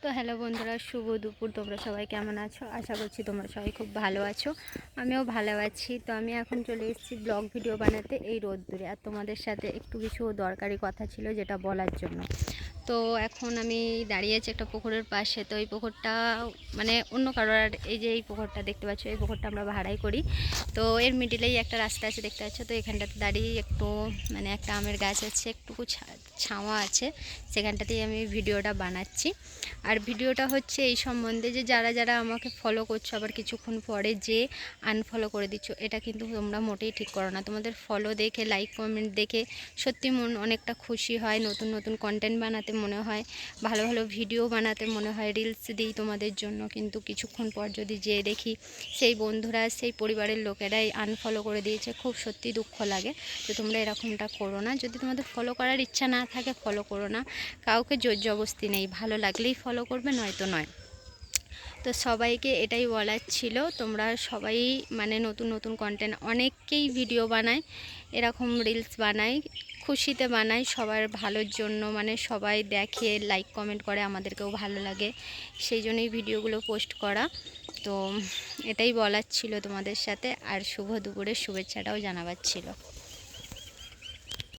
তো হ্যালো বন্ধুরা, শুভ দুপুর। তোমরা সবাই কেমন আছো? আশা করছি তোমরা সবাই খুব ভালো আছো। আমিও ভালো আছি। তো আমি এখন চলে এসেছি ব্লগ ভিডিও বানাতে এই রোদ্দুরে। আর তোমাদের সাথে একটু কিছু দরকারি কথা ছিল যেটা বলার জন্য। তো এখন আমি দাঁড়িয়ে আছি একটা পুকুরের পাশে। তো এই পুকুরটা মানে অন্য কারোর, আর এই যে এই পুকুরটা দেখতে পাচ্ছ, এই পুকুরটা আমরা ভাড়াই করি। তো এর মিডিলেই একটা রাস্তা আছে দেখতে পাচ্ছ। তো এখানটাতে দাঁড়িয়ে একটু মানে একটা আমের গাছ আছে, একটুকু ছাওয়া আছে, সেখানটাতেই আমি ভিডিওটা বানাচ্ছি। আর ভিডিওটা হচ্ছে এই সম্বন্ধে যে যারা যারা আমাকে ফলো করছো আবার কিছুক্ষণ পরে যে আনফলো করে দিচ্ছ, এটা কিন্তু তোমরা মোটেই ঠিক করো না। তোমাদের ফলো দেখে, লাইক কমেন্ট দেখে সত্যি মন অনেকটা খুশি হয়। নতুন নতুন কন্টেন্ট বানাতে মনে হয়, ভালো ভালো ভিডিও বানাতে মনে হয়, রিলস দিই তোমাদের জন্য। কিন্তু কিছুক্ষণ পর যদি যেয়ে দেখি সেই বন্ধুরা, সেই পরিবারের লোকেরাই আনফলো করে দিয়েছে, খুব সত্যি দুঃখ লাগে। তো তোমরা এরকমটা করো না। যদি তোমাদের ফলো করার ইচ্ছা না থাকে ফলো করো না, কাউকে জোর জবরদস্তি নেই। ভালো লাগলেই ফলো করবে, নয়তো নয়। তো সবাইকে এটাই বলার ছিল, তোমরা সবাই মানে নতুন নতুন কন্টেন্ট, অনেকেই ভিডিও বানায়, এরকম রিলস বানায়, খুশিতে বানায়, সবার ভালোর জন্য, মানে সবাই দেখে, লাইক কমেন্ট করে, আমাদেরকেও ভালো লাগে, সেই জন্যই ভিডিওগুলো পোস্ট করা। তো এটাই বলার ছিল তোমাদের সাথে। আর শুভ দুপুরের শুভেচ্ছাটাও জানাবার ছিল।